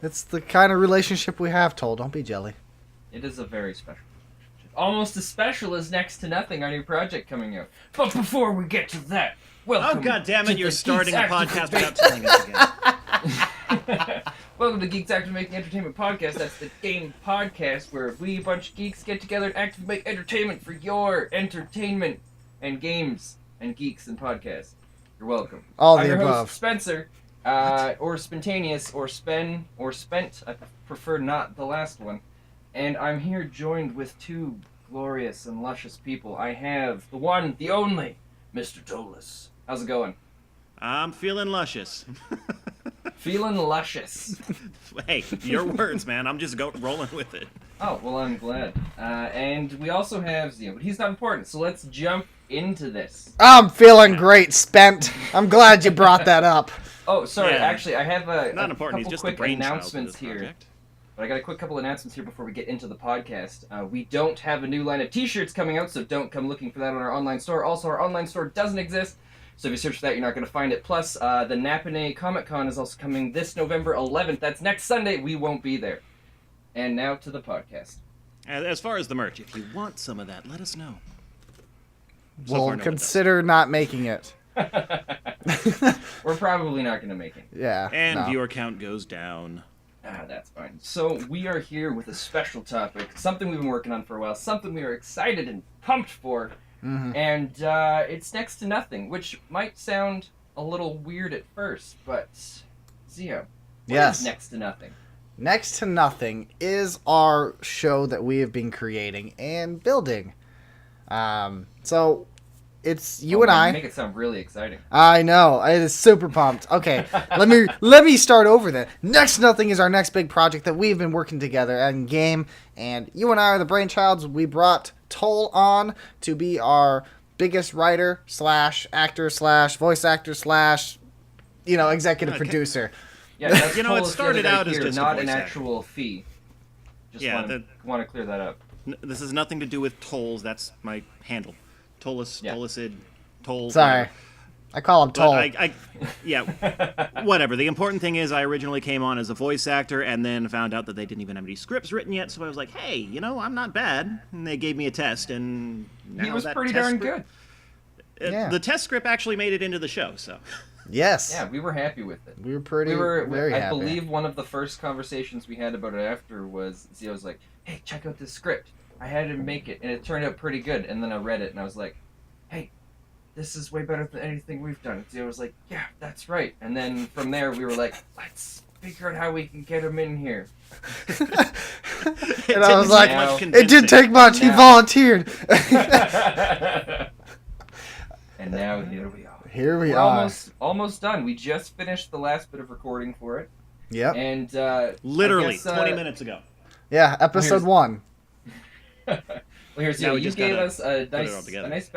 It's the kind of relationship we have, Toll. Don't be jelly. It is a very special relationship. Almost as special as Next to Nothing, our new project coming out. But before we get to that, welcome. Oh, God damn it, to you're the starting a Geeks podcast Active without telling us again. Welcome to Geeks Active Making Entertainment Podcast. That's the game podcast where we, a bunch of geeks, get together and actively make entertainment for your entertainment and games and geeks and podcasts. You're welcome. All I'm the your above. host, Spencer, or Spontaneous, or Spen, or Spent. I prefer not the last one. And I'm here joined with two glorious and luscious people. I have the one, the only, Mr. Tolis. How's it going? I'm feeling luscious. Feeling luscious. Hey, your words, man. I'm just rolling with it. Oh, well, I'm glad. And we also have Zio, but he's not important, so let's jump into this. I'm feeling great, Spent. I'm glad you brought that up. Oh, sorry, Yeah. actually, I have a Not important. He's couple just the quick brainchild of announcements this here. project. But I got a quick couple announcements here before we get into the podcast. We don't have a new line of t-shirts coming out, so don't come looking for that on our online store. Also, our online store doesn't exist, so if you search for that, you're not going to find it. Plus, the Napane Comic Con is also coming this November 11th. That's next Sunday. We won't be there. And now to the podcast. As far as the merch, if you want some of that, let us know. So far, We'll no one consider not making it. We're probably not going to make it. Yeah. And no. viewer count goes down. That's fine. So we are here with a special topic, something we've been working on for a while, something we are excited and pumped for, and it's Next to Nothing, which might sound a little weird at first, but Zio, what Yes. is Next to Nothing? Next to Nothing is our show that we have been creating and building. So it's you and man, I. You make it sound really exciting. I know. It is super pumped. Okay, let me start over then. Next to Nothing is our next big project that we've been working together in game, and you and I are the brainchilds. We brought Toll on to be our biggest writer slash actor slash voice actor slash, executive Okay. producer. Yeah, that's You know, it Toll is the started other guy out as here, just a not voice an actor. actual fee. Just Yeah, want to clear that up. This has nothing to do with tolls. That's my handle. Tollus, Yeah. Tollicid, Toll. Sorry, whatever. I call him Toll. But yeah, whatever. The important thing is I originally came on as a voice actor and then found out that they didn't even have any scripts written yet, so I was like, hey, I'm not bad. And they gave me a test, and now He was that pretty test darn script- good. Yeah. The test script actually made it into the show, so. Yes. Yeah, we were happy with it. We were pretty very I happy. believe one of the first conversations we had about it after was Zio's like, hey, check out this script. I had him make it, and it turned out pretty good. And then I read it, and I was like, hey, this is way better than anything we've done. And Zio was like, yeah, that's right. And then from there, we were like, let's figure out how we can get him in here. And I was like, Now- it didn't take much. He Now- volunteered. And now here we are. Here we We're are. almost done. We just finished the last bit of recording for it. Yep. And Literally, I guess, 20 minutes ago. Yeah, episode Here's- 1. Well, here's Now we you just gave gotta us a put it all together. nice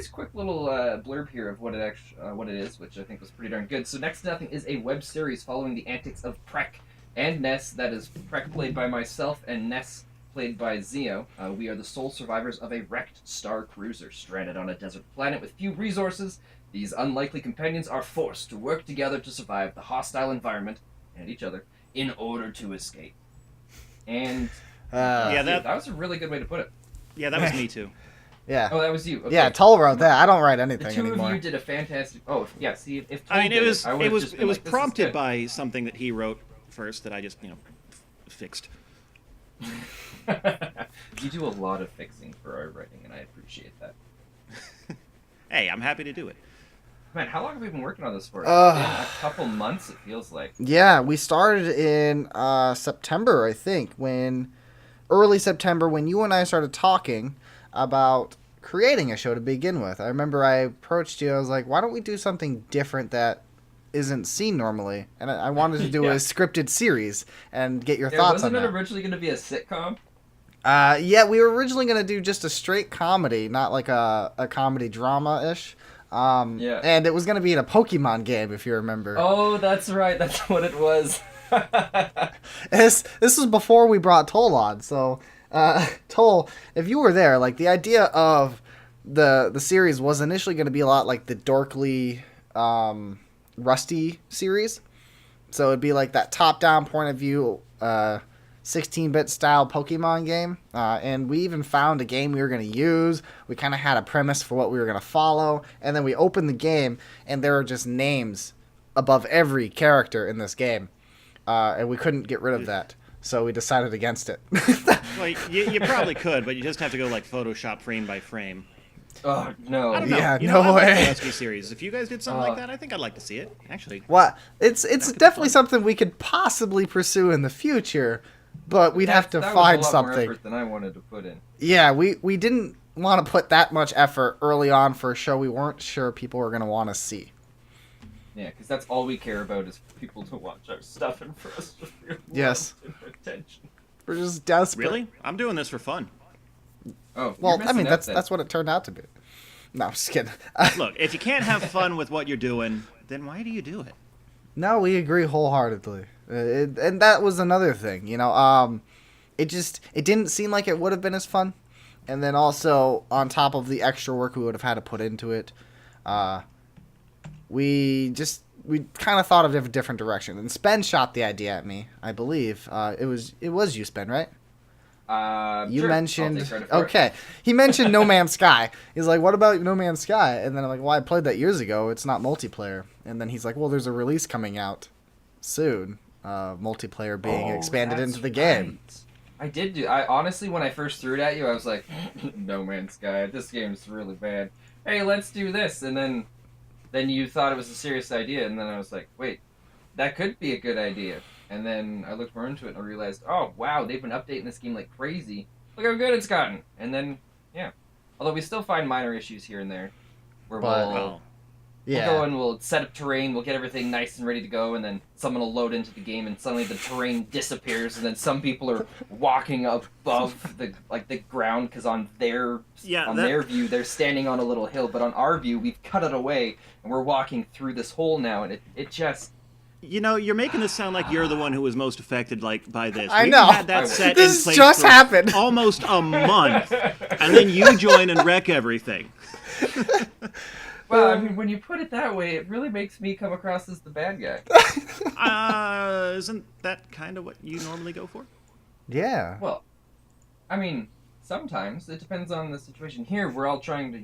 quick little blurb here of what it is, which I think was pretty darn good. So, Next to Nothing is a web series following the antics of Prek and Ness. That is Prek played by myself and Ness played by Zio. We are the sole survivors of a wrecked star cruiser stranded on a desert planet with few resources. These unlikely companions are forced to work together to survive the hostile environment and each other in order to escape. And Yeah, that was a really good way to put it. Yeah, that was me too. Yeah. Oh, that was you. Okay. Yeah, Toll wrote that. I don't write The anything two anymore. of you did a fantastic. Oh, yeah. See, if Toll I mean, did it was I it would've was just it been was like, this is prompted good. by something that he wrote first that I just fixed. You do a lot of fixing for our writing, and I appreciate that. Hey, I'm happy to do it. Man, how long have we been working on this for? It's Uh, been a couple months, it feels like. Yeah, we started in September, I think, early September, when you and I started talking about creating a show to begin with. I remember I approached you. I was like, why don't we do something different that isn't seen normally? And I wanted to do Yeah. a scripted series and get your Yeah, thoughts on wasn't it that. originally going to be a sitcom? Yeah, we were originally going to do just a straight comedy, not like a comedy drama-ish. Yeah. And it was going to be in a Pokemon game, if you remember. Oh, that's right. That's what it was. This was before we brought Toll on, so Toll, if you were there, like the idea of the series was initially going to be a lot like the Dorkly Rusty series, So it'd be like that top-down point of view, 16-bit style Pokemon game. And we even found a game we were going to use. We kind of had a premise for what we were going to follow. And then we opened the game, and there were just names above every character in this game. And we couldn't get rid of that. So we decided against it. Well, you probably could, but you just have to go like Photoshop frame by frame. Oh no! I don't know. Yeah, You no know, I like way. the Rescue series. If you guys did something like that, I think I'd like to see it. Actually, Well, it's definitely something we could possibly pursue in the future, but we'd have to that find was a lot more something. effort than I wanted to put in. Yeah, we didn't want to put that much effort early on for a show we weren't sure people were going to want to see. Yeah, because that's all we care about is for people to watch our stuff and for us to feel Yes. loved and attention. We're just desperate. really, I'm doing this for fun. Oh, Well, you're I mean, missing out then. that's what it turned out to be. No, I'm just kidding. Look, if you can't have fun with what you're doing, then why do you do it? No, we agree wholeheartedly. And that was another thing, you know. It didn't seem like it would have been as fun. And then also, on top of the extra work we would have had to put into it, we kind of thought of a different direction. And Spen shot the idea at me, I believe. It was you, Spen, right? You Sure, I'll mentioned take credit for it. okay. He mentioned No Man's Sky. He's like, "What about No Man's Sky?" And then I'm like, "Well, I played that years ago. It's not multiplayer." And then he's like, "Well, there's a release coming out soon. Multiplayer being Oh, expanded that's into the game." right. I honestly, when I first threw it at you, I was like, "No Man's Sky. This game's really bad. Hey, let's do this." And then you thought it was a serious idea, and then I was like, "Wait, that could be a good idea." And then I looked more into it and I realized, oh wow, they've been updating this game like crazy. Look how good it's gotten. And then, yeah. Although we still find minor issues here and there, where But- we'll Well, Yeah. go and we'll set up terrain, we'll get everything nice and ready to go, and then someone will load into the game, and suddenly the terrain disappears, and then some people are walking above the ground because on their view they're standing on a little hill, but on our view we've cut it away and we're walking through this hole now, and it just you know, you're making this sound like you're the one who was most affected, like, by this. I We've know. had that set This in place just for happened. almost a month, and then you join and wreck everything. Well, I mean, when you put it that way, it really makes me come across as the bad guy. Isn't that kind of what you normally go for? Yeah. Well, I mean, sometimes it depends on the situation. Here, we're all trying to,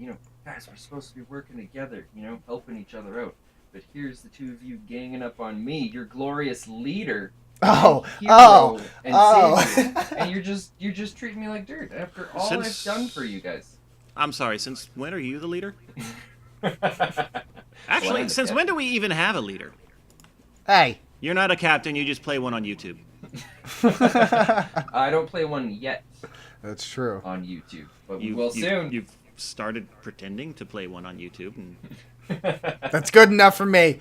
guys, we're supposed to be working together, helping each other out. But here's the two of you ganging up on me, your glorious leader. Oh. hero Oh. and Oh. savior, and you're just treating me like dirt after all Since- I've done for you guys. I'm sorry, since when are you the leader? Well, Actually, since when do we even have a leader? Hey. You're not a captain, you just play one on YouTube. I don't play one yet That's true. on YouTube, but we will soon. You've started pretending to play one on YouTube, and That's good enough for me.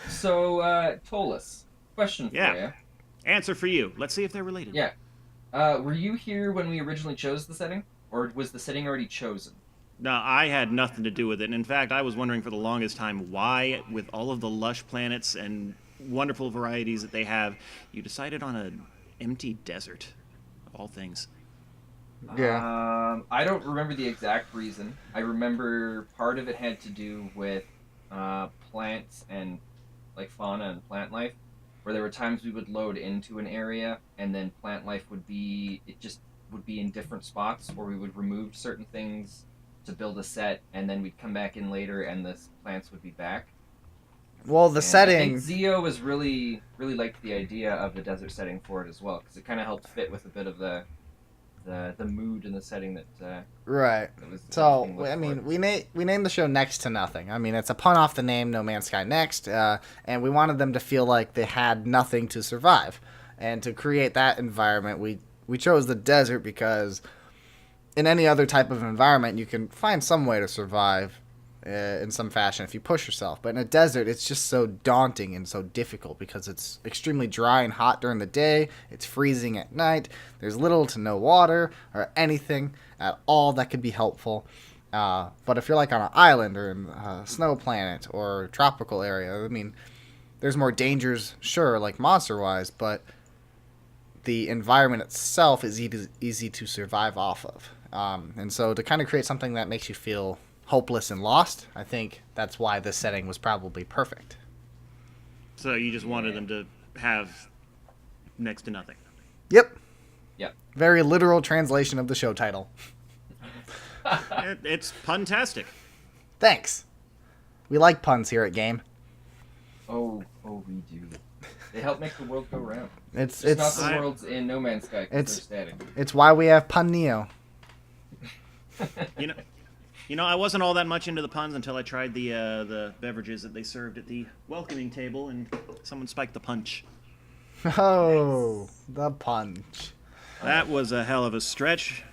So, Tolus, question for Yeah. you. answer for you. Let's see if they're related. Yeah. Were you here when we originally chose the setting? Or was the setting already chosen? No, I had nothing to do with it. And in fact, I was wondering for the longest time why, with all of the lush planets and wonderful varieties that they have, you decided on an empty desert, of all things. Yeah. I don't remember the exact reason. I remember part of it had to do with plants and like fauna and plant life, where there were times we would load into an area and then plant life would be in different spots, or we would remove certain things to build a set, and then we'd come back in later and the plants would be back. Well, the And I setting. think Zio was really liked the idea of the desert setting for it as well, because it kind of helped fit with a bit of the mood and the setting that Right. was. So, everything was I for mean, it. we named the show Next to Nothing. I mean, it's a pun off the name No Man's Sky Next, and we wanted them to feel like they had nothing to survive. And to create that environment, we chose the desert because in any other type of environment, you can find some way to survive in some fashion if you push yourself. But in a desert, it's just so daunting and so difficult because it's extremely dry and hot during the day. It's freezing at night. There's little to no water or anything at all that could be helpful. But if you're like on an island or in a snow planet or tropical area, I mean, there's more dangers, sure, like monster-wise, but the environment itself is easy to survive off of. And so to kind of create something that makes you feel hopeless and lost, I think that's why this setting was probably perfect. So you just wanted them to have next to nothing. Yep. Yep. Very literal translation of the show title. It's puntastic. Thanks. We like puns here at Game. Oh, we do. They help make the world go round. It's Not the worlds in No Man's Sky, 'cause they're static. It's why we have Pun Neo. You know, I wasn't all that much into the puns until I tried the beverages that they served at the welcoming table, and someone spiked the punch. Oh, the punch. That was a hell of a stretch.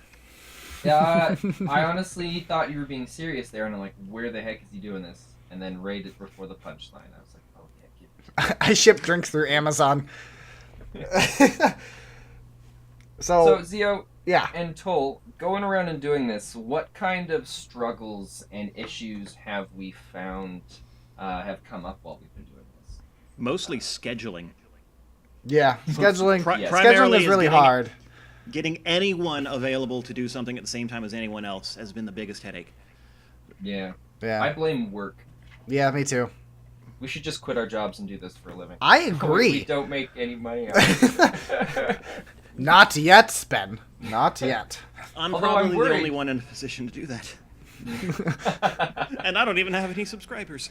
Yeah, I honestly thought you were being serious there, and I'm like, where the heck is he doing this? And then right before the punchline, I was like, oh yeah, I ship drinks through Amazon. So Zio yeah. and Toll, going around and doing this, what kind of struggles and issues have we found have come up while we've been doing this? Mostly scheduling. Yeah, scheduling. Yes. Scheduling Primarily is really getting- hard. Getting anyone available to do something at the same time as anyone else has been the biggest headache. Yeah. Yeah. I blame work. Yeah, me too. We should just quit our jobs and do this for a living. I agree. We don't make any money out of it. Not yet, Spen. Not yet. I'm Although probably I'm the worried. only one in a position to do that. And I don't even have any subscribers.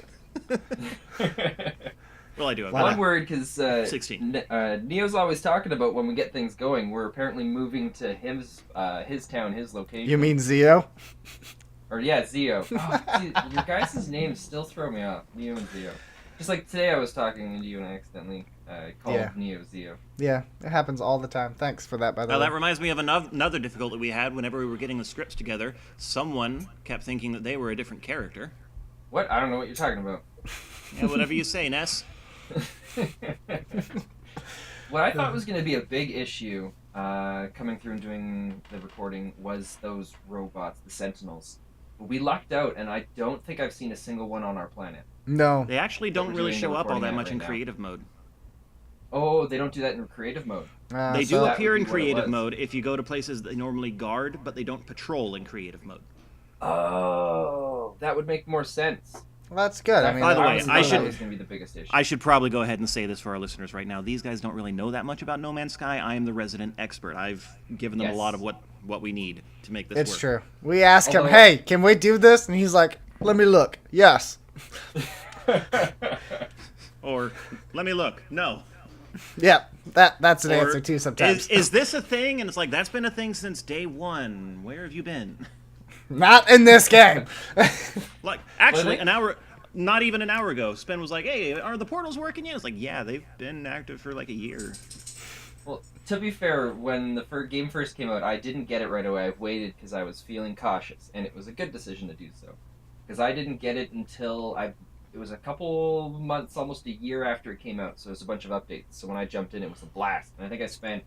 Well, I do have Why One not? word, because 16. Neo's always talking about when we get things going. We're apparently moving to his town, his location. You mean Zio? Or yeah, Zio. Oh, dude, your guys' names still throw me off. Neo and Zio. Just like today, I was talking to you and I accidentally called Yeah. Neo Zio. Yeah, it happens all the time. Thanks for that, by the Well, way. that reminds me of another difficulty we had whenever we were getting the scripts together. Someone kept thinking that they were a different character. What? I don't know what you're talking about. Yeah, whatever you say, Ness. What I thought was going to be a big issue coming through and doing the recording was those robots, the Sentinels. But we lucked out, and I don't think I've seen a single one on our planet. No. They actually don't we're really doing the show up all recording that at much right in now. creative mode. Oh, they don't do that in creative mode. They do so- that appear would in be what it creative was. mode if you go to places they normally guard, but they don't patrol in creative mode. Oh, that would make more sense. Well, that's good. I mean, By the way, honestly I thought should- that was going to be the biggest issue. I should probably go ahead and say this for our listeners right now. These guys don't really know that much about No Man's Sky. I am the resident expert. I've given them Yes. a lot of what we need to make this it's work. true. We ask him, Although- hey, can we do this? And he's like, let me look. Yes. Or, let me look. No. Yeah, that's an Or, answer too sometimes. Is this a thing? And it's like, that's been a thing since day one. Where have you been? Not in this game. Like, actually, Really? not even an hour ago, Spen was like, hey, are the portals working yet? It's like, yeah, they've been active for like a year. Well, to be fair, when the game first came out, I didn't get it right away. I waited because I was feeling cautious, and it was a good decision to do so. Because I didn't get it until it was a couple months, almost a year after it came out, so it was a bunch of updates. So when I jumped in, it was a blast. And I think I spent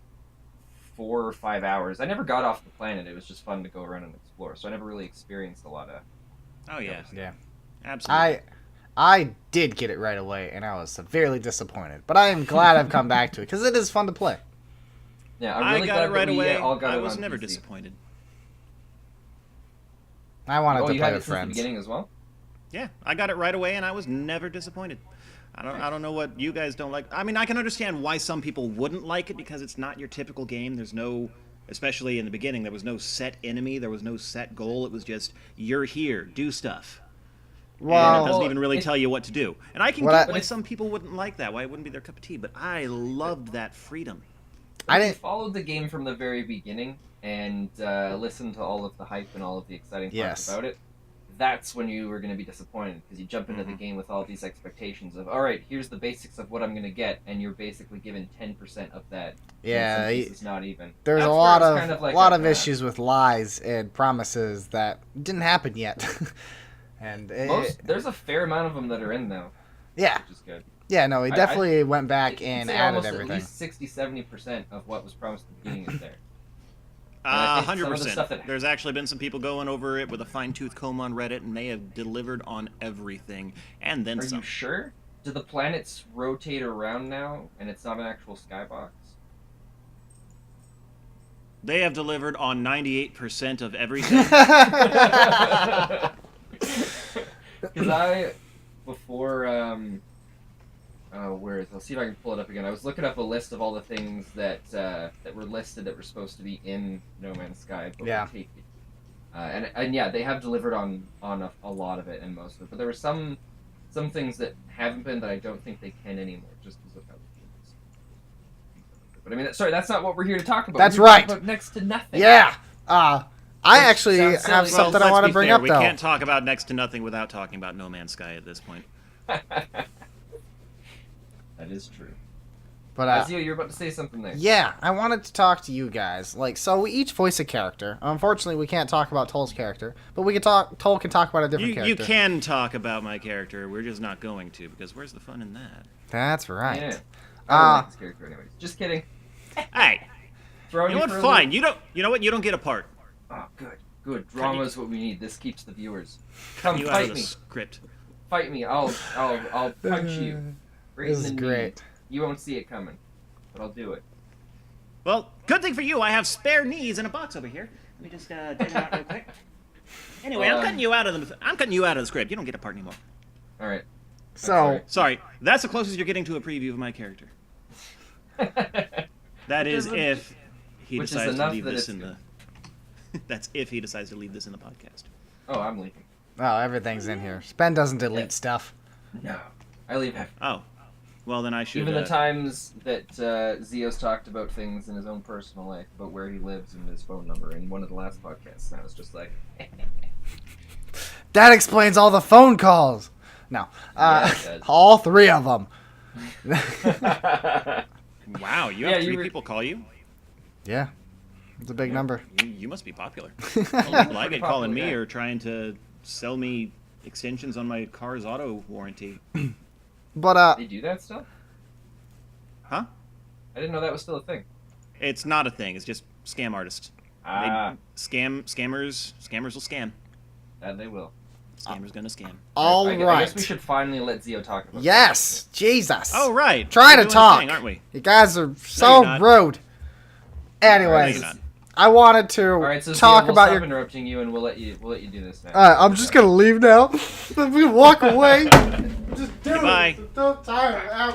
4 or 5 hours. I never got off the planet. It was just fun to go around and explore. So I never really experienced a lot of... Oh, yeah. Yeah. Absolutely. I did get it right away, and I was severely disappointed. But I am glad I've come back to it, because it is fun to play. Yeah, I'm I really got glad it right that we away. all got I it was on never PC. disappointed. I wanted Oh, to you play had it with since the friends. beginning as well? Yeah, I got it right away, and I was never disappointed. I don't know what you guys don't like. I mean, I can understand why some people wouldn't like it because it's not your typical game. There's no, especially in the beginning, there was no set enemy, there was no set goal. It was just you're here, do stuff. And it Well, doesn't even really it- tell you what to do. And I can What get I- why some people wouldn't like that, why it wouldn't be their cup of tea. But I loved that freedom. I If you didn't. followed the game from the very beginning and listened to all of the hype and all of the exciting parts Yes. about it, that's when you were going to be disappointed because you jump into the game with all these expectations of, all right, here's the basics of what I'm going to get, and you're basically given 10% of that. Yeah, it's not even. There's That's a where lot it's of kind like lot a, of issues with lies and promises that didn't happen yet. And There's a fair amount of them that are in though, yeah, which is good. yeah, no, he I- definitely went back I'd and say added almost everything. At least 60-70% of what was promised at the beginning is there. I think some of the stuff 100%. that- There's actually been some people going over it with a fine-tooth comb on Reddit, and they have delivered on everything, and then Are some. you sure? Do the planets rotate around now, and it's not an actual skybox? They have delivered on 98% of everything. Because before Where is? I'll see if I can pull it up again. I was looking up a list of all the things that were listed that were supposed to be in No Man's Sky, but Yeah. were taken. And yeah, they have delivered on a lot of it and most of it. But there were some things that haven't been that I don't think they can anymore, just because of how the game is. But I mean, sorry, that's not what we're here to talk about. That's We're here to right. talk about next to nothing. Yeah. I actually sounds silly. have something I let's want to be bring fair. up, We though. can't talk about next to nothing without talking about No Man's Sky at this point. That is true. But Zio, you're about to say something there. yeah, I wanted to talk to you guys. Like, so we each voice a character. Unfortunately, we can't talk about Toll's character, but we can talk. Toll can talk about a different You character. can talk about my character. We're just not going to, because where's the fun in that? That's right. Yeah. I don't like this character anyways. Just kidding. Hey, Throwing you know what? for a Fine. loop. You know what? You don't get a part. Oh, good. Drama is what we need. This keeps the viewers. Come You out of fight the me. script. Fight me. I'll punch you. Right This in is the knee. great. You won't see it coming, but I'll do it. Well, good thing for you, I have spare knees in a box over here. Let me just dig them out real quick. Anyway, I'm cutting you out of the script. You don't get a part anymore. All right. So, Sorry, that's the closest you're getting to a preview of my character. That Which is is if he which is decides to enough leave that this it's in the. That's if he decides to leave this in the podcast. Oh, I'm leaving. oh, everything's in here. Spen doesn't delete Yeah. stuff. No, I leave everything. Oh, well then I should. Even the times that Zio's talked about things in his own personal life, about where he lives and his phone number in one of the last podcasts, and I was just like, That explains all the phone calls. No, Yeah, it does. all 3 of them. Wow, you Yeah, have you 3 were- people call you. Yeah, it's a big number. You must be popular. All the people I get Pretty calling me popular guy. are trying to sell me extensions on my car's auto warranty. But they do that still? Huh? I didn't know that was still a thing. It's not a thing. It's just scam artists. Scammers will scam. That they will. Scammers gonna scam. all I right. guess we should finally let Zio talk about Yes, Jesus. Oh right. Try We're to doing a talk. thing, aren't we? You guys are so not. rude. No, Anyways, you're not. I wanted to All right, so talk Zio, we'll about stop your. interrupting you, and we'll let you do this now. I'm just gonna leave now. Let me walk away. Just do Goodbye. it. Don't tire.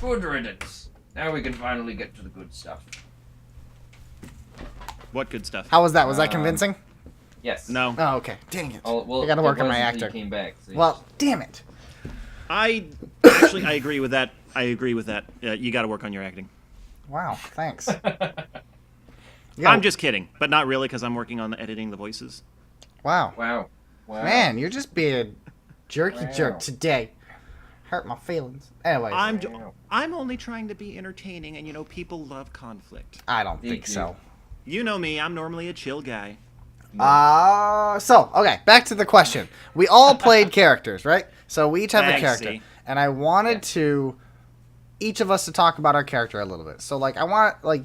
Good riddance. Now we can finally get to the good stuff. What good stuff? How was that? Was that convincing? Yes. No. Oh, okay. Dang it. Well, I gotta work it on my was until you actor. Came back. So you Well, damn it. I agree with that. You got to work on your acting. Wow. Thanks. just- I'm just kidding, but not really, because I'm working on editing the voices. Wow. Wow. Man, you're just being jerky Wow. jerk today. Hurt my feelings. Anyways, Wow. I'm only trying to be entertaining, and people love conflict. I don't Me think too. so. You know me. I'm normally a chill guy. Okay, back to the question. We all played characters, right? So we each have a I character. see. And I wanted to each of us to talk about our character a little bit. So like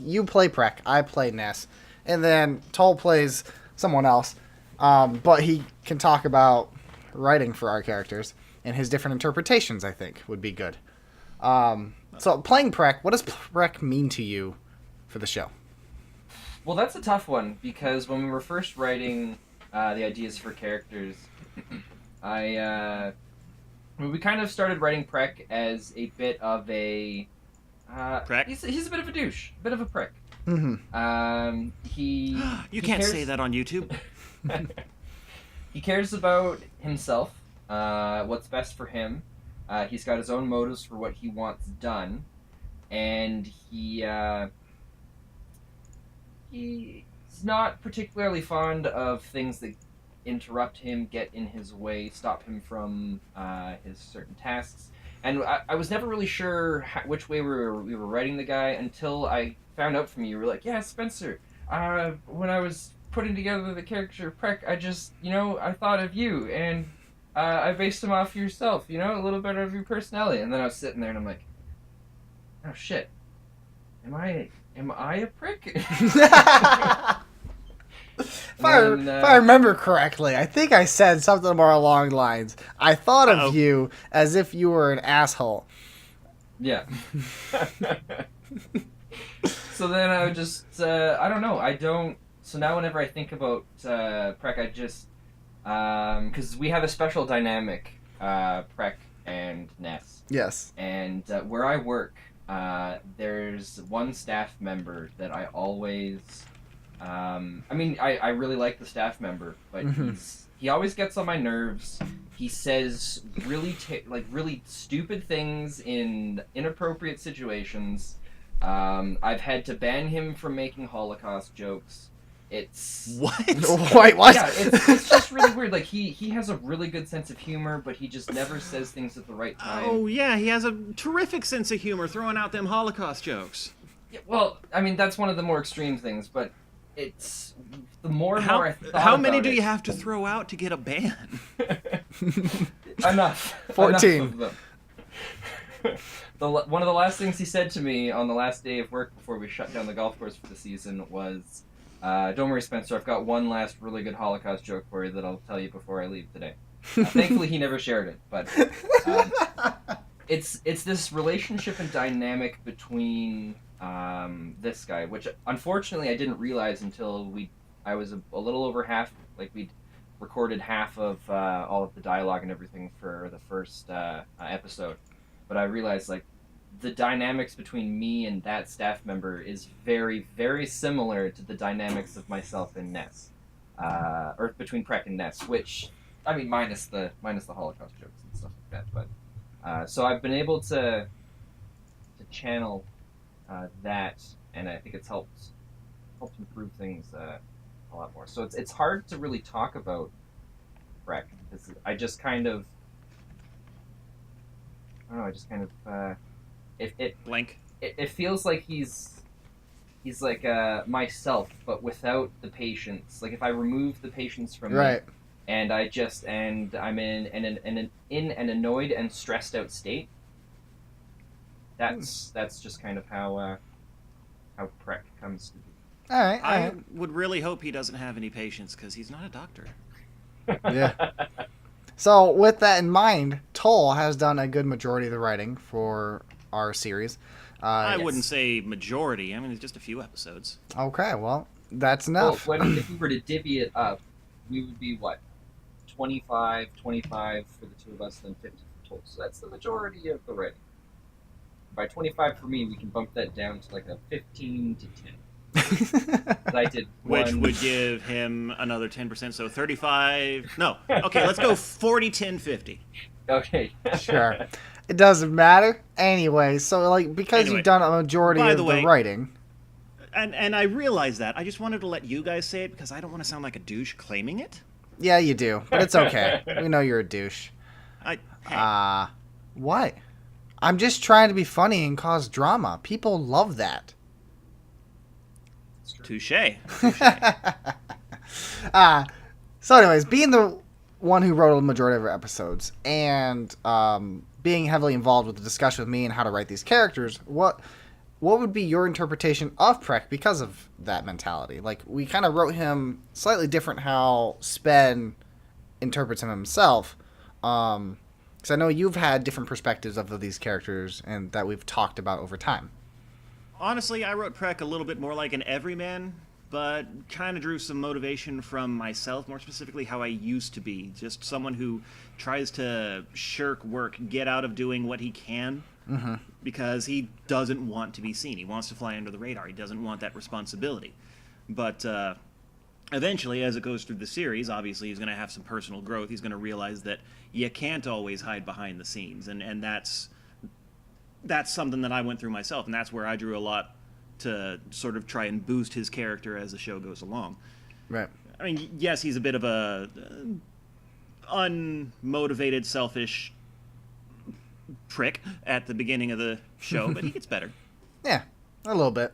you play Prek, I play Ness, and then Toll plays someone else. But he can talk about writing for our characters and his different interpretations, I think, would be good. So playing Prek, what does Prek mean to you for the show? Well, that's a tough one because when we were first writing the ideas for characters, we kind of started writing Prek as a bit of a Prek? He's a bit of a douche, a bit of a prick. Mm-hmm. He You can't say that on YouTube. He cares about himself, what's best for him. He's got his own motives for what he wants done, and he's not particularly fond of things that interrupt him, get in his way, stop him from his certain tasks. And I was never really sure which way we were writing the guy until I found out from you. You were like, yeah, Spencer, when I was putting together the character Prek, I just, I thought of you, and I based him off yourself, a little bit of your personality. And then I was sitting there and I'm like, oh shit, am I a prick? If I remember correctly, I think I said something more along the lines. I thought of you as if you were an asshole. Yeah. So then I would just, I don't know, so now whenever I think about Prek, I just, because we have a special dynamic, Prek and Ness. Yes. And where I work, there's one staff member that I always. I really like the staff member, but he always gets on my nerves. He says really stupid things in inappropriate situations. I've had to ban him from making Holocaust jokes. It's What? Wait, what? yeah, it's just really weird. Like he has a really good sense of humor, but he just never says things at the right time. Oh yeah, he has a terrific sense of humor throwing out them Holocaust jokes. Yeah, well, I mean that's one of the more extreme things, but it's the more and more I thought How many about do it- you have to throw out to get a ban? Enough. 14. Enough of them. One of the last things he said to me on the last day of work before we shut down the golf course for the season was, "Don't worry, Spencer. I've got one last really good Holocaust joke for you that I'll tell you before I leave today." Thankfully, he never shared it, but it's this relationship and dynamic between this guy, which unfortunately I didn't realize until I was a little over half, like we'd recorded half of all of the dialogue and everything for the first episode, but I realized like the dynamics between me and that staff member is very, very similar to the dynamics of myself and Ness, or between Prek and Ness, which I mean minus the Holocaust jokes and stuff like that, but so I've been able to channel that, and I think it's helped improve things a lot more. So it's hard to really talk about Prek because I just kind of I don't know. I just kind of Blank. it feels like he's like myself, but without the patience. Like if I remove the patience from me, and I'm in an annoyed and stressed out state. That's just kind of how Prek comes to be. All right. I would really hope he doesn't have any patience because he's not a doctor. Yeah. So with that in mind, Toll has done a good majority of the writing for our series. I Yes. wouldn't say majority. I mean, it's just a few episodes. Okay, well, that's Well, enough. if we were to divvy it up, we would be what? 25 for the two of us, then 50 for Toll. So that's the majority of the writing. By 25 for me, we can bump that down to like a 15 to 10. 'Cause I did Which one- would give him another 10%, so 35. No. Okay, let's go 40, 10, 50. Okay. Sure. It doesn't matter. Anyway, so like because Anyway, you've done a majority by of the the way- writing. And I realize that. I just wanted to let you guys say it because I don't want to sound like a douche claiming it. Yeah, you do. But it's okay. We know you're a douche. Hey, What? I'm just trying to be funny and cause drama. People love that. touche. So anyways, being the one who wrote a majority of our episodes and being heavily involved with the discussion with me and how to write these characters, what would be your interpretation of Prek because of that mentality? Like, we kind of wrote him slightly different how Spen interprets him himself. Because I know you've had different perspectives of these characters and that we've talked about over time. Honestly, I wrote Prek a little bit more like an everyman, but kind of drew some motivation from myself, more specifically how I used to be. Just someone who tries to shirk work, get out of doing what he can, because he doesn't want to be seen. He wants to fly under the radar. He doesn't want that responsibility. But eventually, as it goes through the series, obviously he's going to have some personal growth. He's going to realize that you can't always hide behind the scenes, and that's something that I went through myself, and that's where I drew a lot to sort of try and boost his character as the show goes along. Right. I mean, yes, he's a bit of a unmotivated, selfish prick at the beginning of the show, but he gets better. Yeah, a little bit.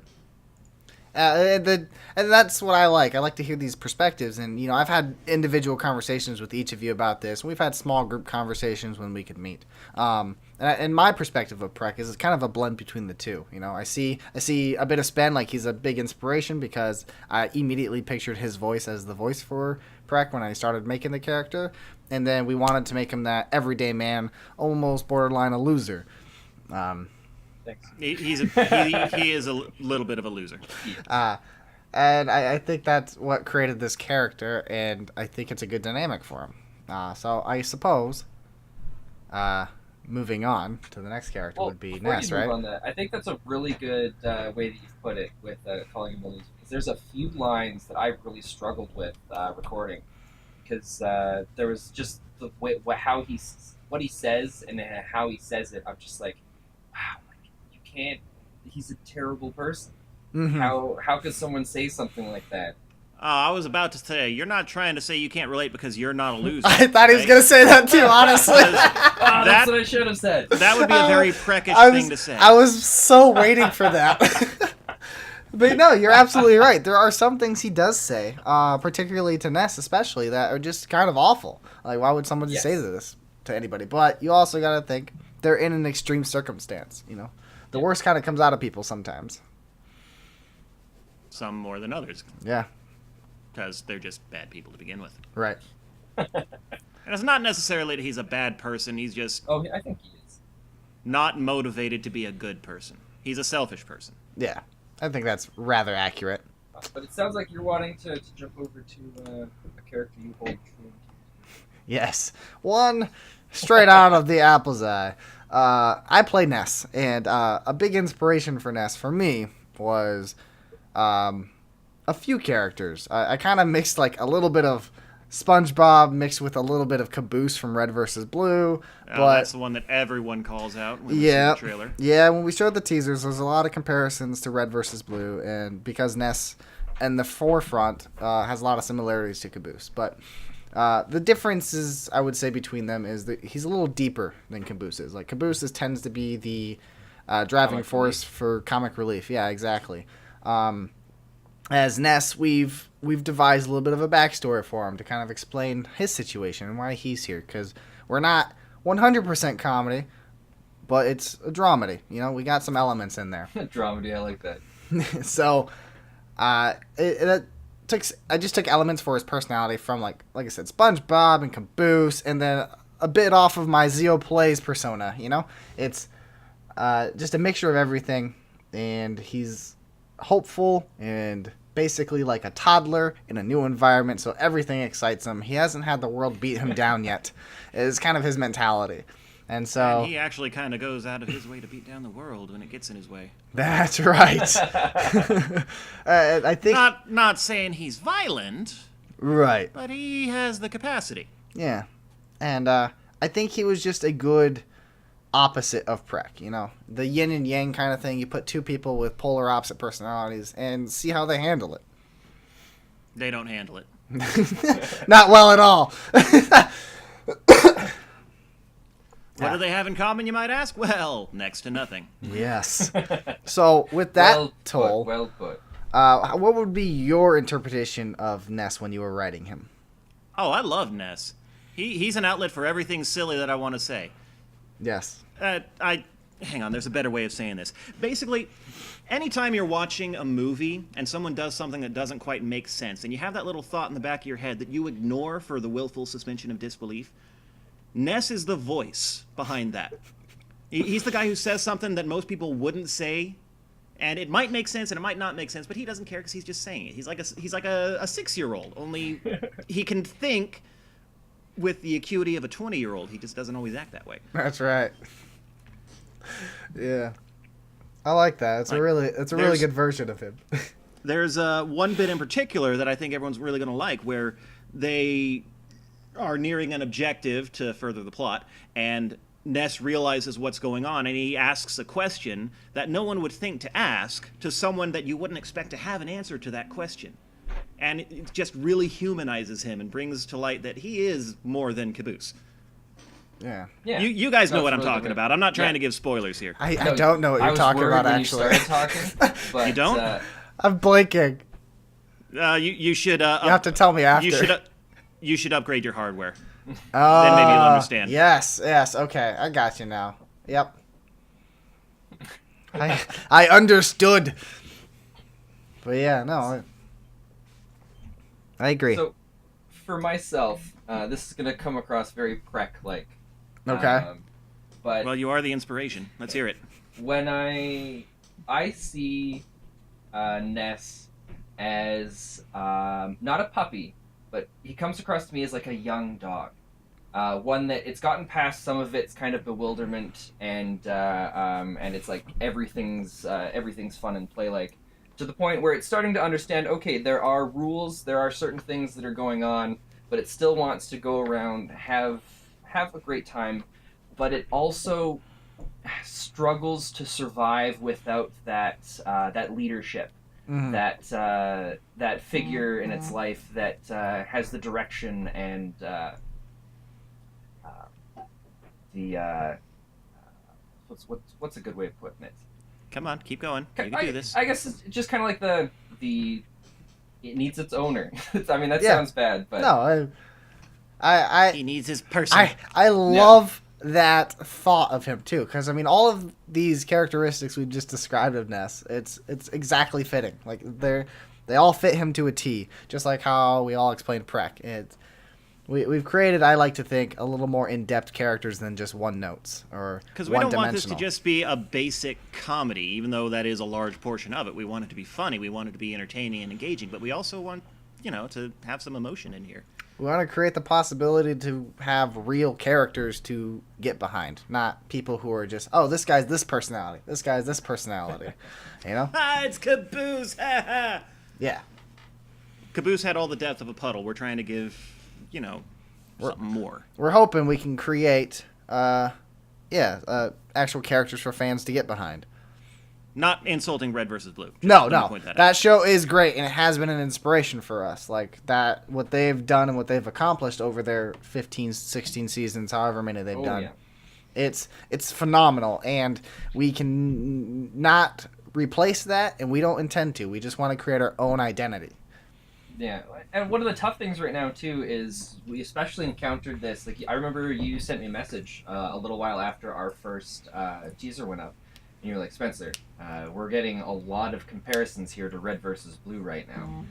And that's what I like. I like to hear these perspectives. And, you know, I've had individual conversations with each of you about this. We've had small group conversations when we could meet. And my perspective of Prek is it's kind of a blend between the two. You know, I see a bit of Spen, like he's a big inspiration because I immediately pictured his voice as the voice for Prek when I started making the character. And then we wanted to make him that everyday man, almost borderline a loser. Thanks. He is a little bit of a loser. And I think that's what created this character, and I think it's a good dynamic for him. So I suppose moving on to the next character would be before Ness, you move right? on that, I think that's a really good way that you've put it with calling him a loser. Because there's a few lines that I really struggled with recording because there was just the way what he says and how he says it. I'm just like, wow, like, you can't. He's a terrible person. Mm-hmm. How could someone say something like that? I was about to say, you're not trying to say you can't relate because you're not a loser. I thought he was right? going to say that too, honestly. That's what I should have said. That would be a very preckish thing to say. I was so waiting for that. But no, you're absolutely right. There are some things he does say, particularly to Ness especially, that are just kind of awful. Like, why would somebody say this to anybody? But you also got to think they're in an extreme circumstance, you know? The worst kind of comes out of people sometimes. Some more than others. Yeah. Because they're just bad people to begin with. Right. And it's not necessarily that he's a bad person. He's just Oh, I think he is. not motivated to be a good person. He's a selfish person. Yeah. I think that's rather accurate. But it sounds like you're wanting to jump over to a character you hold true. Yes. One straight out of the apple's eye. I play Ness, and a big inspiration for Ness for me was a few characters. I kind of mixed like a little bit of SpongeBob mixed with a little bit of Caboose from Red vs. Blue. But That's the one that everyone calls out when they see the trailer. Yeah, when we showed the teasers, there's a lot of comparisons to Red vs. Blue, and because Ness in the forefront has a lot of similarities to Caboose. But the differences, I would say, between them is that he's a little deeper than Caboose is. Like, Caboose tends to be the driving Comic force for comic relief. Yeah, exactly. As Ness, we've devised a little bit of a backstory for him to kind of explain his situation and why he's here. Because we're not 100% comedy, but it's a dramedy. You know, we got some elements in there. Dramedy, I like that. So, I just took elements for his personality from like I said, SpongeBob and Caboose, and then a bit off of my Zeo Plays persona. You know, it's just a mixture of everything, and he's hopeful and basically like a toddler in a new environment, so everything excites him. He hasn't had the world beat him down yet. It's kind of his mentality. And so And he actually kind of goes out of his way to beat down the world when it gets in his way. that's right. I think Not saying he's violent, right. but he has the capacity. Yeah. And I think he was just a good opposite of Prek, you know, the yin and yang kind of thing. You put two people with polar opposite personalities and see how they handle it. They don't handle it. Not well at all. What do they have in common, you might ask? Well, next to nothing. Yes. So with that toll, Well put. what would be your interpretation of Ness when you were writing him? Oh, I love Ness. He's an outlet for everything silly that I want to say. Yes. Hang on, there's a better way of saying this. Basically, anytime you're watching a movie and someone does something that doesn't quite make sense, and you have that little thought in the back of your head that you ignore for the willful suspension of disbelief, Ness is the voice behind that. He's the guy who says something that most people wouldn't say, and it might make sense and it might not make sense, but he doesn't care because he's just saying it. He's like a 6-year-old, only he can think with the acuity of a 20-year-old. He just doesn't always act that way. That's right. Yeah. I like that. It's a really good version of him. There's one bit in particular that I think everyone's really going to like, where they are nearing an objective to further the plot, and Ness realizes what's going on, and he asks a question that no one would think to ask to someone that you wouldn't expect to have an answer to that question. And it just really humanizes him and brings to light that he is more than Caboose. Yeah. Yeah. You guys know That's what I'm really talking good. about. I'm not trying Yeah. to give spoilers here. I No, don't know what I you're was talking worried about, when actually. You started talking, but, You don't? I'm blanking. You should. You have to tell me after. You should upgrade your hardware. Oh, Then maybe you'll understand. Yes. Okay. I got you now. Yep. I understood. But yeah, no. I agree. So, for myself, this is gonna come across very Prek-like. Okay. But Well, you are the inspiration. Let's hear it. when I see Ness as not a puppy, but he comes across to me as like a young dog. One that it's gotten past some of its kind of bewilderment, and it's like everything's fun and play like, to the point where it's starting to understand. Okay, there are rules, there are certain things that are going on, but it still wants to go around, have a great time, but it also struggles to survive without that leadership, Mhm. that figure in its life that has the direction and the what's a good way of putting it? Come on, keep going. You can do this. I guess it's just kind of like the it needs its owner. I mean, that Yeah. sounds bad, but No, I He needs his person. I love that thought of him too, because I mean, all of these characteristics we just described of Ness, it's exactly fitting. Like they all fit him to a T, just like how we all explained Prek. We've created, I like to think, a little more in-depth characters than just one notes or Because we don't want this to one-dimensional. just be a basic comedy, even though that is a large portion of it. We want it to be funny. We want it to be entertaining and engaging. But we also want, to have some emotion in here. We want to create the possibility to have real characters to get behind, not people who are just, oh, this guy's this personality, this guy's this personality, you know? Ah, it's Caboose! Ha ha! Yeah. Caboose had all the depth of a puddle. We're trying to give, something more. We're hoping we can create, actual characters for fans to get behind. Not insulting Red versus Blue. Just No, let me no. point that out. That show is great, and it has been an inspiration for us. Like, what they've done and what they've accomplished over their 15, 16 seasons, however many they've done. Yeah. It's phenomenal, and we can not replace that, and we don't intend to. We just want to create our own identity. Yeah, and one of the tough things right now too is we especially encountered this. Like, I remember you sent me a message a little while after our first teaser went up, and you were like, Spencer, we're getting a lot of comparisons here to Red versus Blue right now.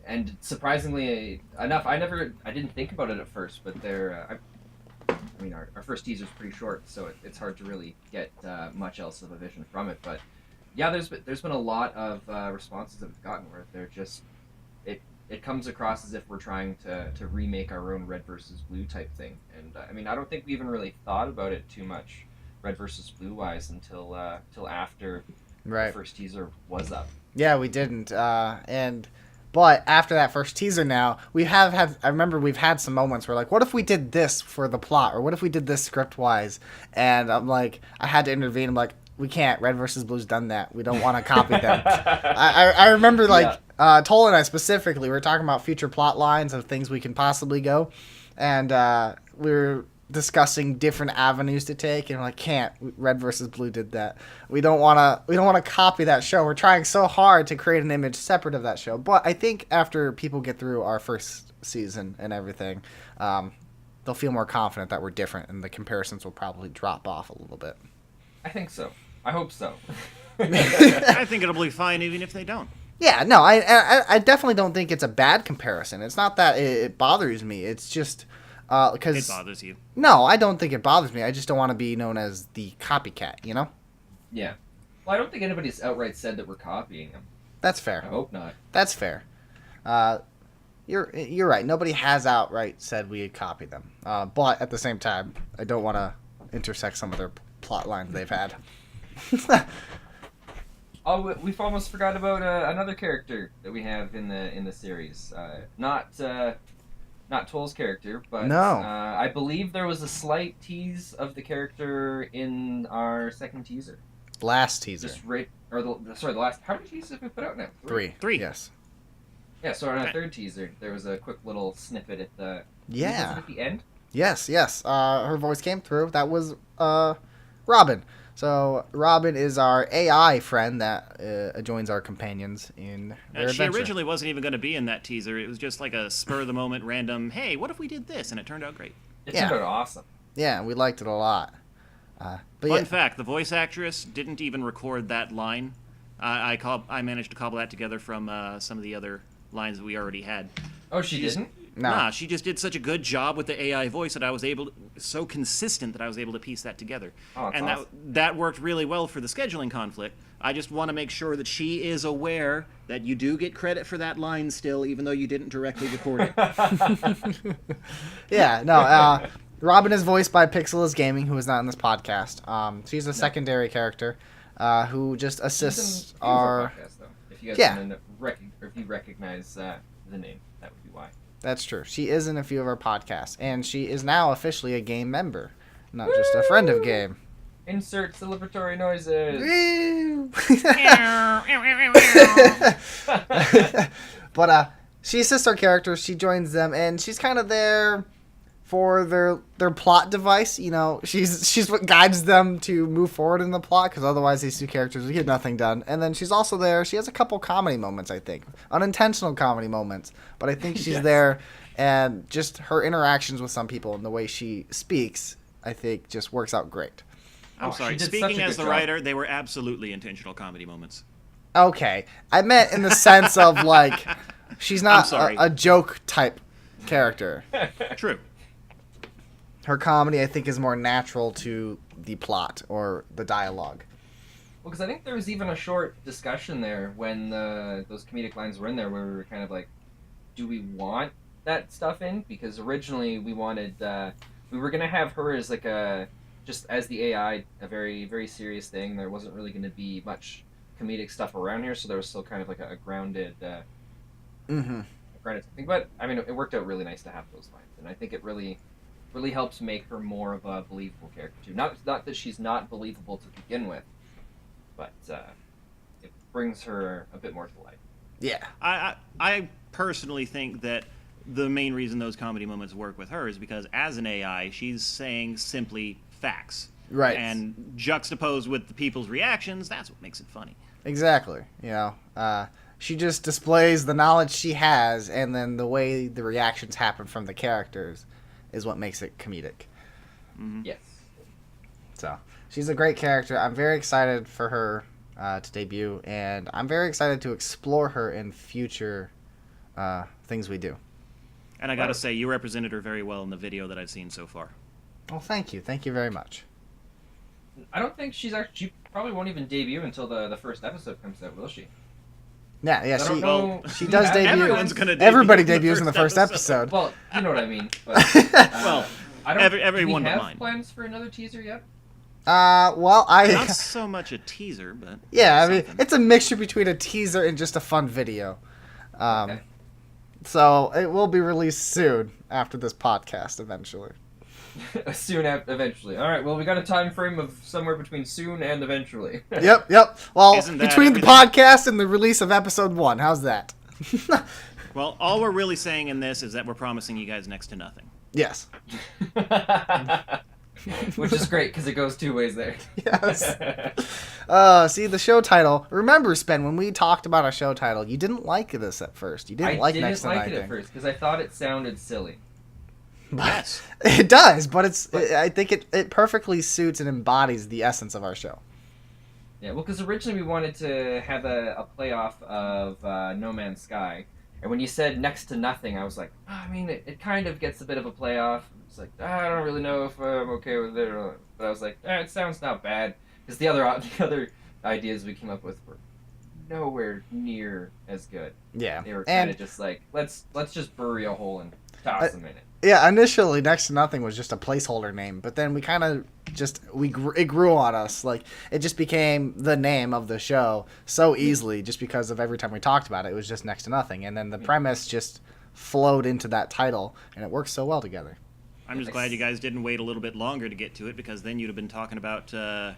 And surprisingly enough, I didn't think about it at first, but I mean, our first teaser is pretty short, so it's hard to really get much else of a vision from it. But yeah, there's been a lot of responses that we've gotten where they're just it comes across as if we're trying to remake our own Red versus Blue type thing. And I mean, I don't think we even really thought about it too much, Red versus Blue wise, until after Right. the first teaser was up. Yeah, we didn't. But after that first teaser now, we have had, I remember we've had some moments where like, what if we did this for the plot? Or what if we did this script-wise? And I'm like, I had to intervene. I'm like, we can't. Red versus Blue's done that. We don't want to copy them. I remember like, Toll and I specifically, we were talking about future plot lines of things we can possibly go. And we were discussing different avenues to take, and we're like, can't. Red versus Blue did that. We don't want to copy that show. We're trying so hard to create an image separate of that show. But I think after people get through our first season and everything, they'll feel more confident that we're different, and the comparisons will probably drop off a little bit. I think so. I hope so. I think it'll be fine even if they don't. Yeah, no, I definitely don't think it's a bad comparison. It's not that it bothers me. It's just because It bothers you. No, I don't think it bothers me. I just don't want to be known as the copycat. You know? Yeah. Well, I don't think anybody's outright said that we're copying them. That's fair. I hope not. That's fair. You're right. Nobody has outright said we had copied them. But at the same time, I don't want to intersect some of their plot lines they've had. Oh, we've almost forgot about another character that we have in the series. Not Toll's character, but No. I believe there was a slight tease of the character in our second teaser. Last teaser. Just right, or the last. How many teasers have we put out now? Three. Yes. Yeah, so on our Okay. third teaser, there was a quick little snippet at the. Yeah. Was it at the end? Yes. Her voice came through. That was Robin. So Robin is our AI friend that joins our companions in their She adventure. originally wasn't even going to be in that teaser. It was just like a spur-of-the-moment random, hey, what if we did this? And it turned out great. It Yeah. turned out awesome. Yeah, we liked it a lot. But Fun yeah, fact, the voice actress didn't even record that line. I managed to cobble that together from some of the other lines that we already had. Oh, she didn't? no. Nah, she just did such a good job with the AI voice that I was so consistent that I was able to piece that together. Oh, that's and awesome. that worked really well for the scheduling conflict, I just want to make sure that she is aware that you do get credit for that line still, even though you didn't directly record it. Yeah, no. Robin is voiced by Pixelus Gaming, who is not in this podcast. She's a secondary character who just assists our. Podcast, though. If you guys if you recognize the name, that would be why. That's true. She is in a few of our podcasts, and she is now officially a game member, not just a friend of game. Insert celebratory noises. But she assists our characters. She joins them, and she's kind of there for their plot device. You know, she's what guides them to move forward in the plot, because otherwise these two characters would get nothing done. And then she's also there. She has a couple comedy moments, I think, unintentional comedy moments, but I think she's there, and just her interactions with some people and the way she speaks, I think, just works out great. I'm sorry. Speaking as the writer, they were absolutely intentional comedy moments. Okay, I meant in the sense of like she's not a joke type character. True. Her comedy, I think, is more natural to the plot or the dialogue. Well, because I think there was even a short discussion there when those comedic lines were in there, where we were kind of like, do we want that stuff in? Because originally we wanted we were gonna have her as like just as the AI, a very, very serious thing. There wasn't really going to be much comedic stuff around here, so there was still kind of like a grounded, grounded thing. But I mean, it worked out really nice to have those lines, and I think it really, really helps make her more of a believable character too. Not that she's not believable to begin with, but it brings her a bit more to life. Yeah, I personally think that the main reason those comedy moments work with her is because as an AI, she's saying simply facts. Right. And juxtaposed with the people's reactions, that's what makes it funny. Exactly. You know, she just displays the knowledge she has, and then the way the reactions happen from the characters is what makes it comedic. Mm-hmm. Yes. So, she's a great character. I'm very excited for her to debut, and I'm very excited to explore her in future things we do. And I gotta say, you represented her very well in the video that I've seen so far. Well, thank you. Thank you very much. I don't think she probably won't even debut until the first episode comes out, will she? Yeah, she does Yeah, debut. Everyone's gonna debut Everybody debuts in the first episode. Well, you know what I mean. But, Well, I don't. everyone do we but have mine. plans for another teaser yet? Well, Not so much a teaser, but yeah, I mean, something. it's a mixture between a teaser and just a fun video. Okay. So it will be released soon after this podcast, eventually. Soon, eventually. All right. Well, we got a time frame of somewhere between soon and eventually. Yep. Well, Isn't that between the everything? podcast and the release of episode 1, how's that? Well, all we're really saying in this is that we're promising you guys next to nothing. Yes. Which is great because it goes two ways there. Yes. See, the show title. Remember, Spen, when we talked about a show title, you didn't like this at first. You didn't like Next to I Nothing. didn't like it at first because I thought it sounded silly. Yes. It does, but I think it perfectly suits and embodies the essence of our show. Yeah, well, because originally we wanted to have a playoff of No Man's Sky, and when you said Next to Nothing, I was like, I mean, it kind of gets a bit of a playoff. It's like, I don't really know if I'm okay with it, but I was like, it sounds not bad, because the other ideas we came up with were nowhere near as good. Yeah. They were kind of just like, let's just bury a hole and toss them in it. Yeah, initially Next to Nothing was just a placeholder name, but then we kind of it grew on us. Like, it just became the name of the show so easily just because of every time we talked about it, it was just Next to Nothing. And then the premise just flowed into that title, and it works so well together. I'm just glad you guys didn't wait a little bit longer to get to it, because then you'd have been talking about the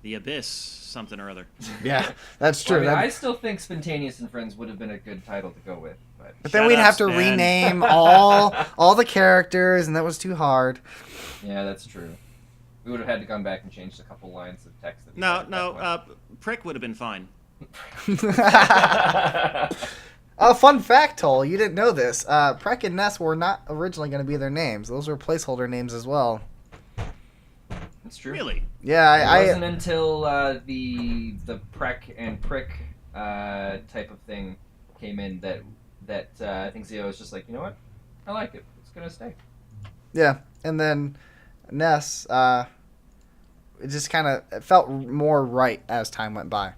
Abyss something or other. Yeah, that's true. Well, I mean, That- I still think Spontaneous and Friends would have been a good title to go with. but then Shut we'd up, have to Spen. rename all the characters, and that was too hard. Yeah, that's true. We would have had to gone back and changed a couple lines of text. That we No, had at that Prick would have been fine. Oh, fun fact, Toll, you didn't know this. Prek and Ness were not originally going to be their names. Those were placeholder names as well. That's true. Really? Yeah, It wasn't until the Prek and Prick type of thing came in that I think Zio was just like, you know what? I like it. It's gonna stay. Yeah, and then Ness, it just kind of felt more right as time went by.